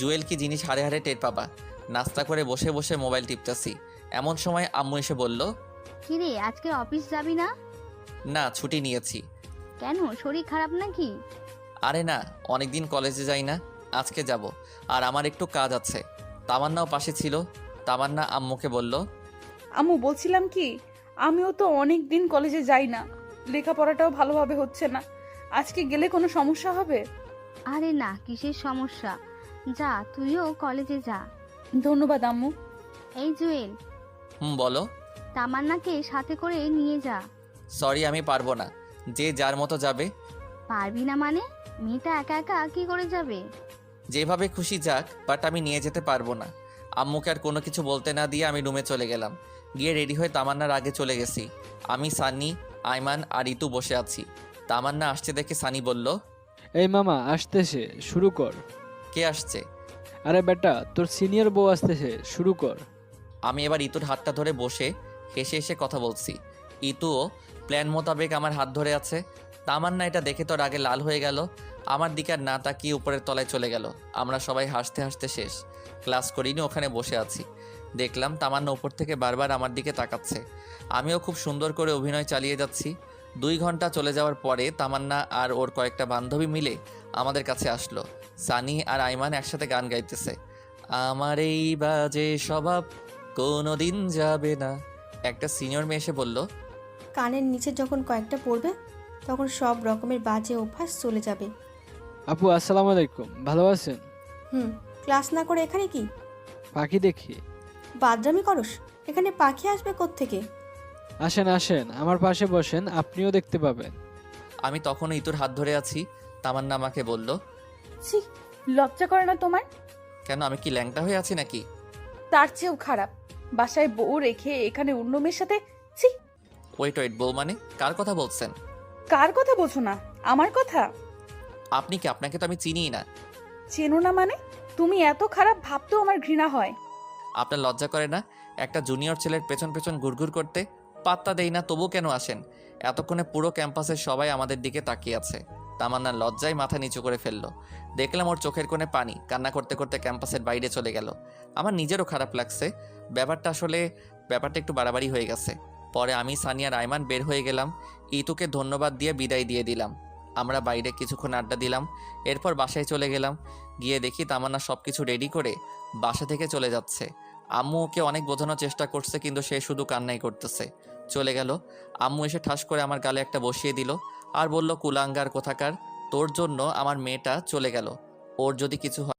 জুয়েল কি জিনিস হাড়ে হাড়ে টের পাবা। নাস্তা করে বসে বসে মোবাইল টিপতেছি, এমন সময় আম্মু এসে বলল, কিরে আজকে অফিস যাবি না? না ছুটি নিয়েছি। কেন, শরীর খারাপ নাকি? আরে না, অনেকদিন কলেজে যাই না, আজকে যাব। আর আমার একটু কাজ আছে। তামান্নাও পাশে ছিল। তামান্না আম্মুকে বলল, আম্মু বলছিলাম কি, আমিও তো অনেক দিন কলেজে যাই না, লেখাপড়াটাও ভালোভাবে হচ্ছে না। আজকে গেলে কোনো সমস্যা হবে? আরে না, কিসের সমস্যা? যা, তুইও কলেজে যা। ধন্যবাদ আম্মু। এই জুয়েল, বলো। তামান্নাকে সাথে করে নিয়ে যা। সরি, আমি পারবো না। যে যার মতো যাবে। পারবি না মানে? মেয়েটা একা একা কি করে যাবে? যেভাবে খুশি যাক, বাট আমি নিয়ে যেতে পারবো না। আম্মুকে আর কোনো কিছু বলতে না দিয়ে আমি রুমে চলে গেলাম। গিয়ে রেডি হয়ে তামান্নার আগে চলে গেছি। আমি, সানি, আইমান আর ঋতু বসে আছি। তামান্না আসছে দেখে সানি বলল, এই মামা আসতেছে, শুরু কর। কে আসছে? আরে বেটা, তোর সিনিয়র বউ আসতেছে, শুরু কর। আমি এবার ইতুর হাতটা ধরে বসে হেসে হেসে কথা বলছি। ইতুও প্ল্যান মোতাবেক আমার হাত ধরে আছে। তামান্না এটা দেখে তোর আগে লাল হয়ে গেল। আমার দিকে আর না তাকিয়ে উপরের তলায় চলে গেল। আমরা সবাই হাসতে হাসতে শেষ। ক্লাস করিনি, ওখানে বসে আছি। দেখলাম তামান্না উপর থেকে বারবার আমার দিকে তাকাচ্ছে। আমিও খুব সুন্দর করে অভিনয় চালিয়ে যাচ্ছি। 2 ঘন্টা চলে যাওয়ার পরে তামান্না আর ওর কয়েকটা বান্ধবী মিলে আমাদের কাছে আসলো। সানি আর আইমান একসাথে গান গাইতেছে। আমার এই বাজে স্বভাব কোনো দিন যাবে না। একটা সিনিয়র মেয়ে এসে বলল, কানের নিচে যখন কয়েকটা পড়বে তখন সব রকমের বাজে অভ্যাস চলে যাবে। আপু আসসালামু আলাইকুম, ভালো আছেন? ক্লাস না করে এখানে কি পাখি দেখি। বাদরামি করস? এখানে পাখি আসবে কোত্থেকে? আসেন আসেন, আমার পাশে বসেন, আপনিও দেখতে পাবেন। আমি তখনও ইতুর হাত ধরে আছি। তামান্না আমাকে বলল, ছি, লজ্জা করে না তোমার? কেন, আমি কি ল্যাংটা হয়ে আছি নাকি? তার চেয়েও খারাপ, বাসায় বউ রেখে এখানে অন্য মেয়ের সাথে। ছি। ওয়েট ওয়েট, বউ মানে কার কথা বলছেন? কার কথা বলছো না? আমার কথা। আপনি কি? আপনাকে তো আমি চিনিই না। চেনো না মানে? তুমি এত খারাপ ভাবতেও আমার ঘৃণা হয়। আপনার লজ্জা করে না একটা জুনিয়র ছেলের পেছন পেছন ঘুরঘুর করতে? পাত্তা দেই না, তবু কেন আসেন? এতক্ষণে পুরো ক্যাম্পাসের সবাই আমাদের দিকে তাকিয়ে আছে। তামান্না লজ্জায় মাথা নিচু করে ফেললো। দেখলাম ওর চোখের কোণে পানি, কান্না করতে করতে ক্যাম্পাসের বাইরে চলে গেল। আমার নিজেরও খারাপ লাগছে। ব্যাপারটা একটু বাড়াবাড়ি হয়ে গেছে। পরে আমি, সানিয়া, রায়মান বের হয়ে গেলাম। ইতুকে ধন্যবাদ দিয়ে বিদায় দিয়ে দিলাম। আমরা বাইরে কিছুক্ষণ আড্ডা দিলাম। এরপর বাসায় চলে গেলাম। গিয়ে দেখি তামান্না সব কিছু রেডি করে বাসা থেকে চলে যাচ্ছে। আম্মু ওকে অনেক বোঝানোর চেষ্টা করছে, কিন্তু সে শুধু কান্নাই করতেছে। চলে গেল। আম্মু এসে ঠাস করে আমার গালে একটা বসিয়ে দিল আর বলল, কুলাঙ্গার কোথাকার, তোর জন্য আমার মেয়েটা চলে গেল। ওর যদি কিছু হয়